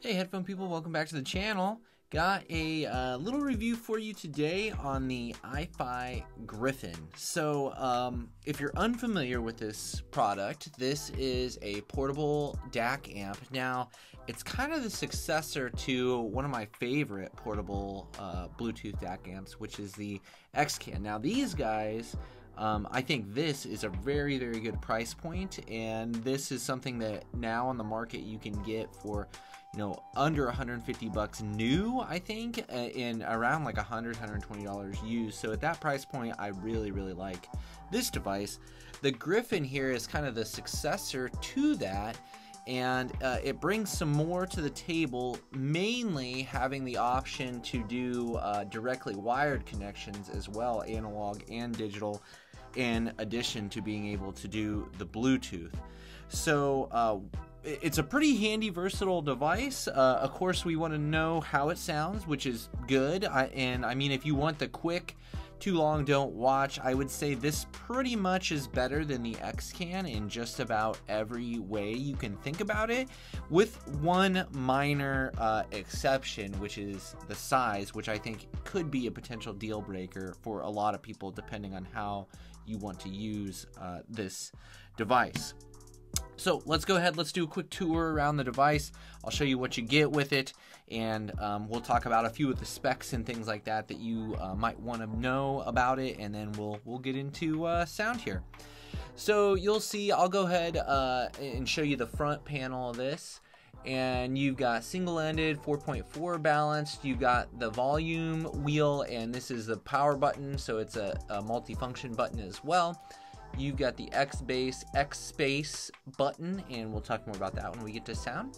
Hey headphone people, welcome back to the channel. Got a little review for you today on the iFi Gryphon. So if you're unfamiliar with this product, this is a portable DAC amp. Now it's kind of the successor to one of my favorite portable Bluetooth DAC amps, which is the XCan. Now these guys, I think this is a very good price point, and this is something that now on the market you can get for, you know, under 150 bucks new, I think, in around like $120 used. So at that price point, I really like this device. The Gryphon here is kind of the successor to that, and it brings some more to the table, mainly having the option to do directly wired connections as well, analog and digital, in addition to being able to do the Bluetooth. So it's a pretty handy, versatile device. Of course, we want to know how it sounds, which is good. I mean, if you want the quick, too long don't watch, I would say this pretty much is better than the XCan in just about every way you can think about it, with one minor exception, which is the size, which I think could be a potential deal breaker for a lot of people depending on how you want to use this device. So let's go ahead, let's do a quick tour around the device. I'll show you what you get with it, and we'll talk about a few of the specs and things like that that you might want to know about it, and then we'll get into sound here. So you'll see, I'll go ahead and show you the front panel of this, and you've got single-ended 4.4 balanced. You've got the volume wheel, and this is the power button, so it's a multi-function button as well. You've got the X space button, and we'll talk more about that when we get to sound.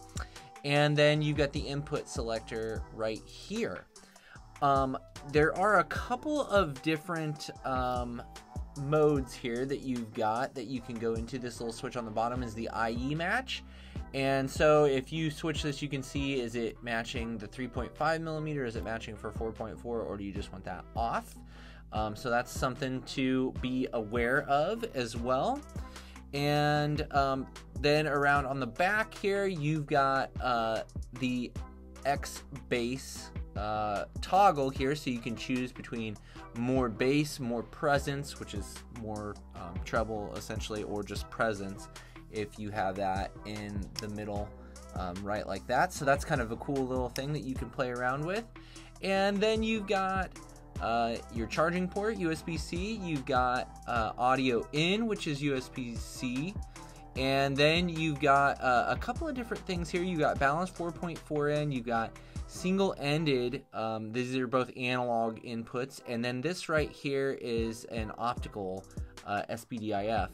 And then you've got the input selector right here. There are a couple of different modes here that you've got that you can go into. This little switch on the bottom is the IE match. And so if you switch this, you can see, is it matching the 3.5 millimeter? Is it matching for 4.4, or do you just want that off? So that's something to be aware of as well. And then around on the back here, you've got the X bass toggle here, so you can choose between more bass, more presence, which is more treble essentially, or just presence if you have that in the middle, right like that. So that's kind of a cool little thing that you can play around with. And then you've got your charging port, USB-C. You've got audio in, which is USB-C, and then you've got a couple of different things here. You got balanced 4.4 in, you've got single-ended, these are both analog inputs, and then this right here is an optical SPDIF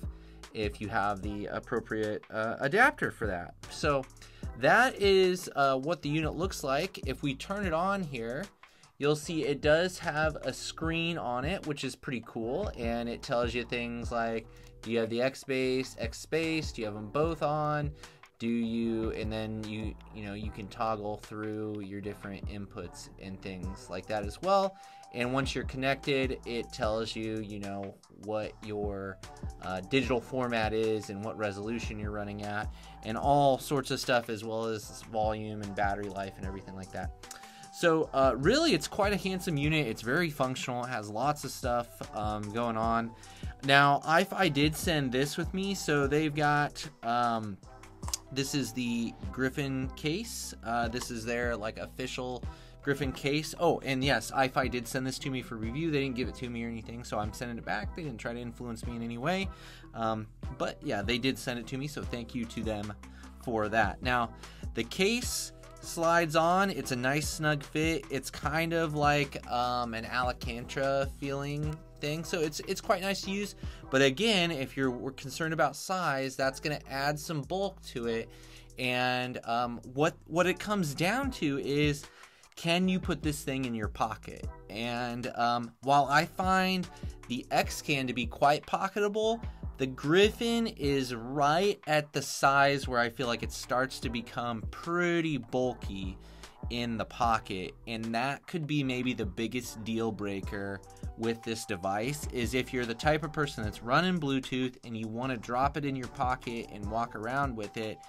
if you have the appropriate adapter for that. So that is what the unit looks like. If we turn it on here, you'll see it does have a screen on it, which is pretty cool, and it tells you things like, do you have the X space, do you have them both on, do you, and then you know, you can toggle through your different inputs and things like that as well. And once you're connected, it tells you, you know, what your digital format is and what resolution you're running at, and all sorts of stuff, as well as volume and battery life and everything like that. So really, it's quite a handsome unit. It's very functional. It has lots of stuff going on. Now, iFi did send this with me, so they've got, this is the Griffin Case. This is their like official Griffin Case. Oh, and yes, iFi did send this to me for review. They didn't give it to me or anything, so I'm sending it back. They didn't try to influence me in any way. But yeah, they did send it to me, so thank you to them for that. Now, the case slides on. It's a nice snug fit. It's kind of like an Alcantara feeling thing, so it's quite nice to use. But again, if we're concerned about size, that's going to add some bulk to it. And what it comes down to is, can you put this thing in your pocket? And while I find the XCan to be quite pocketable, the Gryphon is right at the size where I feel like it starts to become pretty bulky in the pocket, and that could be maybe the biggest deal breaker with this device, is if you're the type of person that's running Bluetooth and you want to drop it in your pocket and walk around with it.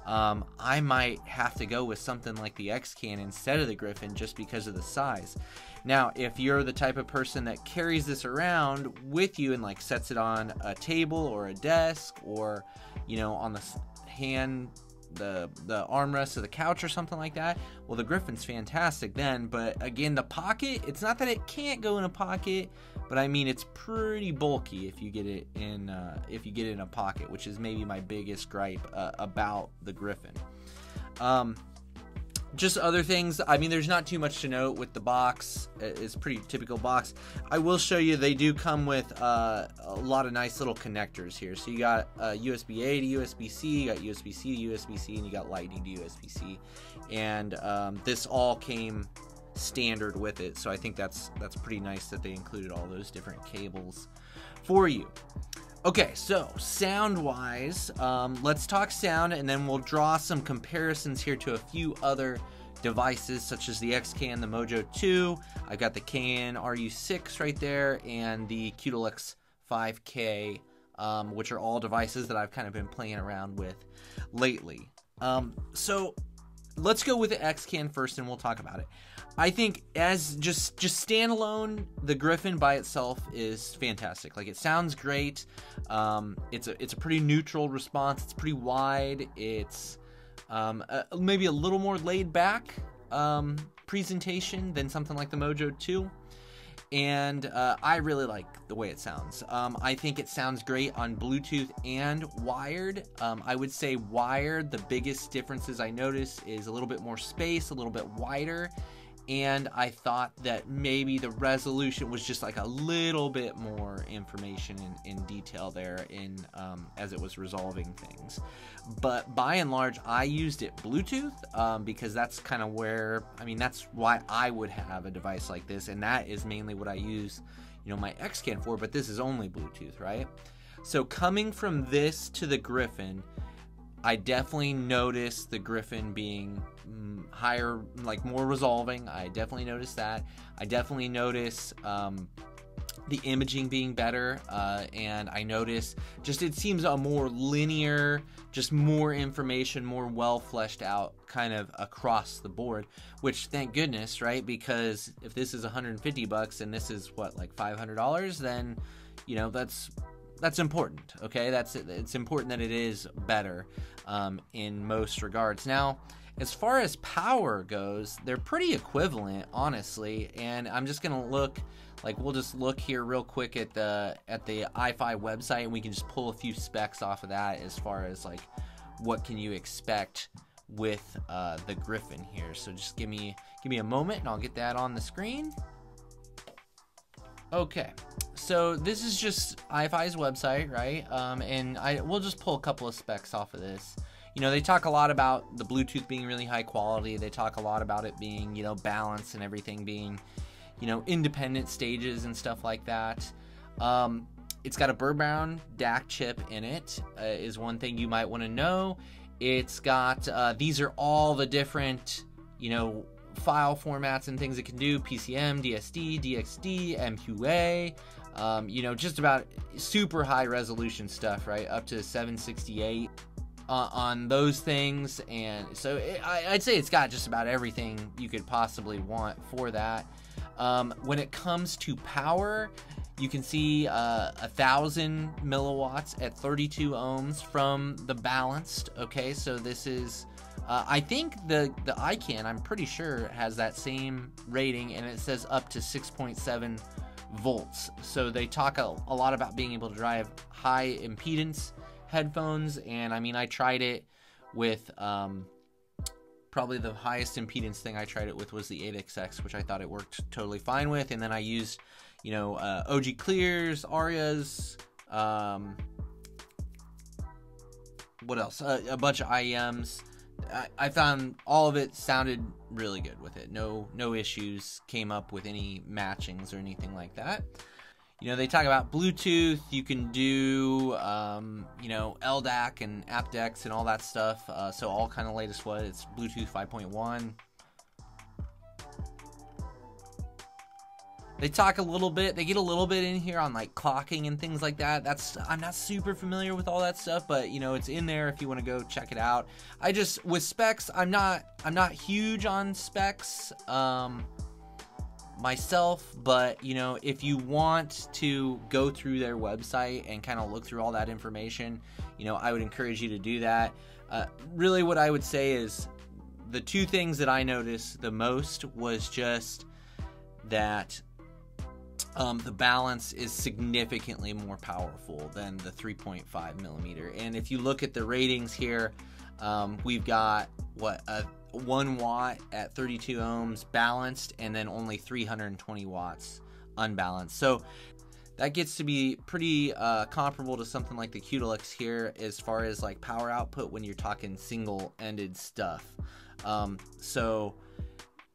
I might have to go with something like the XCan instead of the Griffin just because of the size. Now, if you're the type of person that carries this around with you and like sets it on a table or a desk, or you know, on the armrest of the couch or something like that, well, the Griffin's fantastic then. But again, the pocket, it's not that it can't go in a pocket, but I mean, it's pretty bulky if you get it in a pocket, which is maybe my biggest gripe about the Griffin. Just other things, I mean, there's not too much to note with the box. It's a pretty typical box. I will show you, they do come with a lot of nice little connectors here. So you got USB-A to USB-C, you got USB-C to USB-C, and you got Lightning to USB-C. And this all came standard with it, so I think that's pretty nice that they included all those different cables for you. Okay, so sound-wise, let's talk sound, and then we'll draw some comparisons here to a few other devices, such as the XCan, the Mojo 2. I've got the Cayin RU6 right there, and the Qudelix 5K, which are all devices that I've kind of been playing around with lately. So let's go with the XCan first, and we'll talk about it. I think as just standalone, the Griffin by itself is fantastic. Like, it sounds great. It's a pretty neutral response. It's pretty wide. It's maybe a little more laid back presentation than something like the Mojo 2. And I really like the way it sounds. I think it sounds great on Bluetooth and wired. I would say wired, the biggest differences I notice is a little bit more space, a little bit wider. And I thought that maybe the resolution was just like a little bit more information in detail there as it was resolving things. But by and large, I used it Bluetooth because that's kind of where, I mean, that's why I would have a device like this, and that is mainly what I use, you know, my XCan for, but this is only Bluetooth, right? So coming from this to the Griffin, I definitely noticed the Griffin being higher, like more resolving. I definitely noticed that. I definitely notice the imaging being better, and I notice just it seems a more linear, just more information, more well fleshed out kind of across the board, which thank goodness, right? Because if this is $150 and this is what, like $500, then you know that's important, okay? It's important that it is better in most regards. Now, as far as power goes, they're pretty equivalent, honestly. And I'm just gonna look, like, we'll just look here real quick at the iFi website, and we can just pull a few specs off of that as far as like what can you expect with the Griffin here. So just give me a moment, and I'll get that on the screen. Okay, so this is just iFi's website, right? And we'll just pull a couple of specs off of this. You know, they talk a lot about the Bluetooth being really high quality. They talk a lot about it being, you know, balanced and everything being, you know, independent stages and stuff like that. It's got a Balanced DAC chip in it, is one thing you might want to know. It's got, these are all the different, you know, file formats and things it can do: PCM, DSD, DXD, MQA, you know, just about super high resolution stuff, right? Up to 768 on those things. And so I'd say it's got just about everything you could possibly want for that. When it comes to power, you can see 1,000 milliwatts at 32 ohms from the Balanced. Okay, so this is I think the iCan, I'm pretty sure, has that same rating, and it says up to 6.7 volts. So they talk a lot about being able to drive high impedance headphones, and I mean, I tried it with probably the highest impedance thing I tried it with was the 8XX, which I thought it worked totally fine with. And then I used, you know, OG Clears, Arias, what else? A bunch of IEMs. I found all of it sounded really good with it. No issues came up with any matchings or anything like that. You know, they talk about Bluetooth. You can do, you know, LDAC and aptX and all that stuff. So all kind of latest what? It's Bluetooth 5.1. They talk a little bit, they get a little bit in here on like clocking and things like that. I'm not super familiar with all that stuff, but you know, it's in there if you want to go check it out. With specs, I'm not huge on specs myself, but you know, if you want to go through their website and kind of look through all that information, you know, I would encourage you to do that. Really what I would say is the two things that I noticed the most was just that the balance is significantly more powerful than the 3.5 millimeter. And if you look at the ratings here, we've got a 1 watt at 32 ohms balanced, and then only 320 watts unbalanced. So that gets to be pretty comparable to something like the Qudelix here as far as like power output when you're talking single-ended stuff. So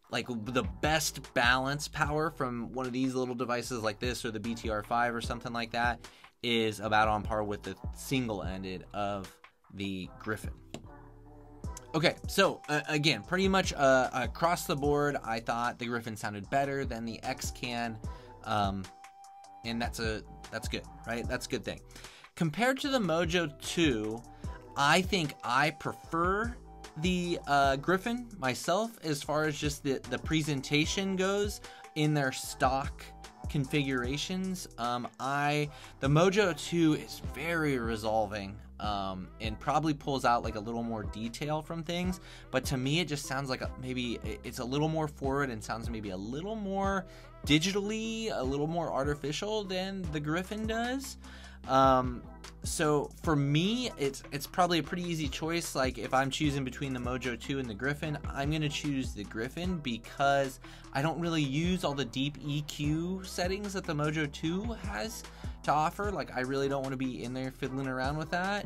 like the best balance power from one of these little devices like this or the BTR5 or something like that is about on par with the single-ended of the Gryphon. Okay, so again, pretty much across the board, I thought the Gryphon sounded better than the XCan, and that's good, right? That's a good thing. Compared to the Mojo 2, I think I prefer the Gryphon myself as far as just the presentation goes in their stock configurations. The Mojo 2 is very resolving and probably pulls out like a little more detail from things, but to me it just sounds like maybe it's a little more forward and sounds maybe a little more digitally, a little more artificial than the Gryphon does. So for me, it's probably a pretty easy choice. Like if I'm choosing between the Mojo 2 and the Gryphon, I'm going to choose the Gryphon because I don't really use all the deep EQ settings that the Mojo 2 has to offer. Like I really don't want to be in there fiddling around with that.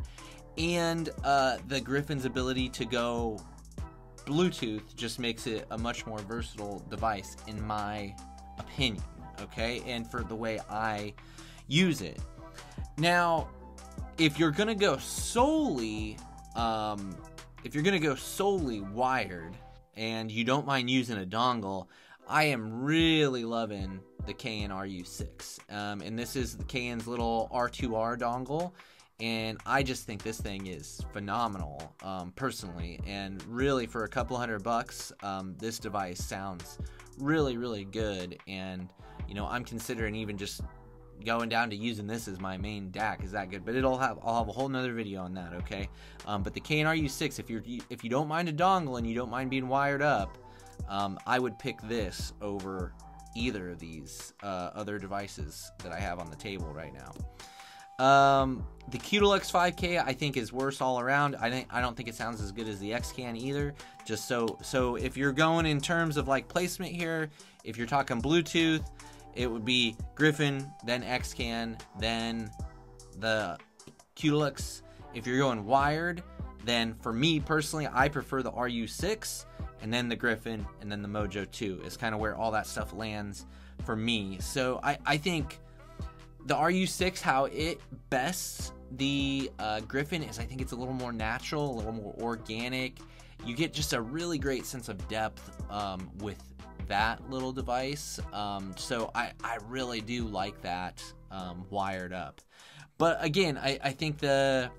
And the Gryphon's ability to go Bluetooth just makes it a much more versatile device in my opinion, okay? And for the way I use it. Now, if you're gonna go solely wired and you don't mind using a dongle, I am really loving the Cayin RU6. And this is the Cayin's little R2R dongle, and I just think this thing is phenomenal, personally. And really, for a couple $100, this device sounds really, really good. And you know, I'm considering even just going down to using this as my main DAC. Is that good? But I'll have a whole nother video on that, okay? But the Cayin RU6, if you don't mind a dongle and you don't mind being wired up, I would pick this over either of these other devices that I have on the table right now. The Qudelix 5K I think is worse all around. I don't think it sounds as good as the XCan either. Just so if you're going in terms of like placement here, if you're talking Bluetooth, it would be Gryphon, then XCan, then the Qudelix. If you're going wired, then for me personally, I prefer the RU6, and then the Gryphon, and then the Mojo 2 is kind of where all that stuff lands for me. So I think the RU6, how it bests the Gryphon is I think it's a little more natural, a little more organic. You get just a really great sense of depth with that little device. So I really do like that wired up. But again, I think the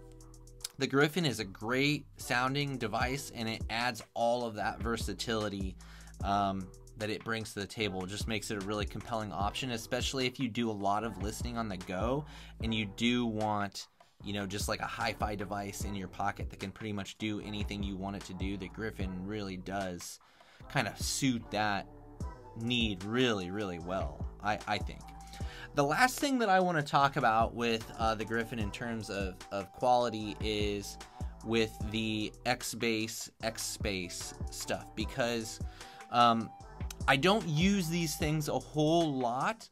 Gryphon is a great sounding device, and it adds all of that versatility that it brings to the table. It just makes it a really compelling option, especially if you do a lot of listening on the go and you do want, you know, just like a hi-fi device in your pocket that can pretty much do anything you want it to do. The Gryphon really does kind of suit that need really, really well, I think. The last thing that I want to talk about with the Gryphon in terms of quality is with the X-Bass, X-Space stuff, because I don't use these things a whole lot,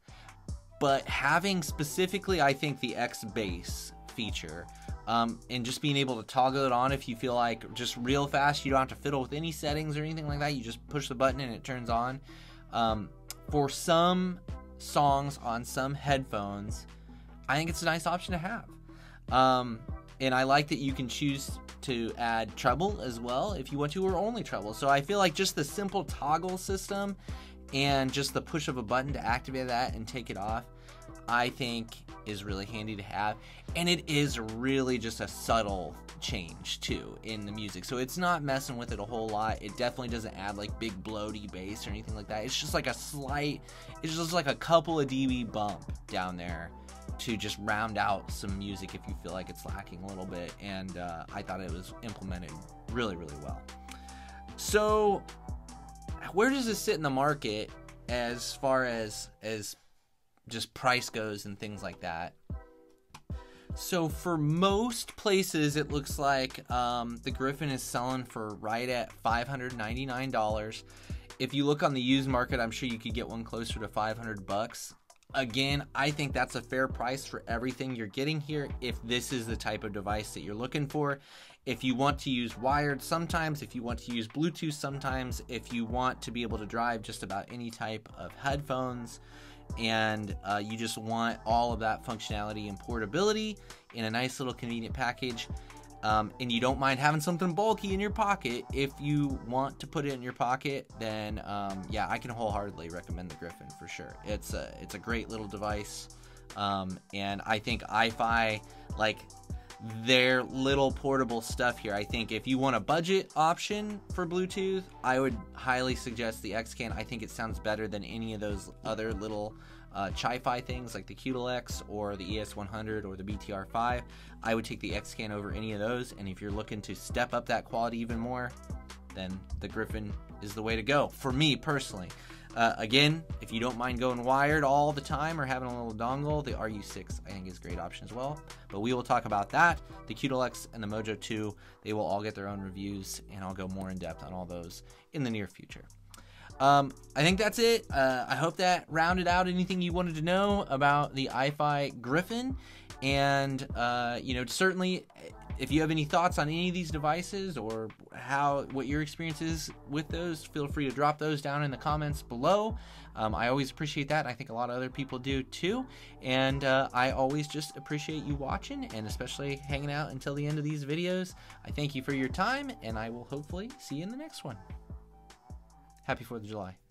but having specifically, I think, the X-Bass feature, and just being able to toggle it on if you feel like just real fast, you don't have to fiddle with any settings or anything like that, you just push the button and it turns on. For some songs on some headphones, I think it's a nice option to have. And I like that you can choose to add treble as well if you want to, or only treble. So I feel like just the simple toggle system and just the push of a button to activate that and take it off, I think is really handy to have. And it is really just a subtle change too in the music, so it's not messing with it a whole lot. It definitely doesn't add like big bloaty bass or anything like that. It's just like a slight, it's just like a couple of dB bump down there to just round out some music if you feel like it's lacking a little bit. And I thought it was implemented really, really well. So where does this sit in the market as far as just price goes and things like that? So for most places, it looks like the Griffin is selling for right at $599. If you look on the used market, I'm sure you could get one closer to $500. Again, I think that's a fair price for everything you're getting here if this is the type of device that you're looking for. If you want to use wired sometimes, if you want to use Bluetooth sometimes, if you want to be able to drive just about any type of headphones, and you just want all of that functionality and portability in a nice little convenient package, and you don't mind having something bulky in your pocket, if you want to put it in your pocket, then yeah, I can wholeheartedly recommend the Griffin for sure. It's a great little device, and I think iFi, like their little portable stuff here, I think if you want a budget option for Bluetooth, I would highly suggest the XCan. I think it sounds better than any of those other little Chi-Fi things like the Qudelix or the ES100 or the BTR5. I would take the XCan over any of those, and if you're looking to step up that quality even more, then the Griffin is the way to go for me personally. Again, if you don't mind going wired all the time or having a little dongle, the RU6 I think is a great option as well. But we will talk about that. The Qudelix and the Mojo 2, they will all get their own reviews, and I'll go more in depth on all those in the near future. I think that's it. I hope that rounded out anything you wanted to know about the iFi Griffin. And, you know, certainly if you have any thoughts on any of these devices or what your experience is with those, feel free to drop those down in the comments below. I always appreciate that. I think a lot of other people do too. And I always just appreciate you watching, and especially hanging out until the end of these videos. I thank you for your time, and I will hopefully see you in the next one. Happy 4th of July.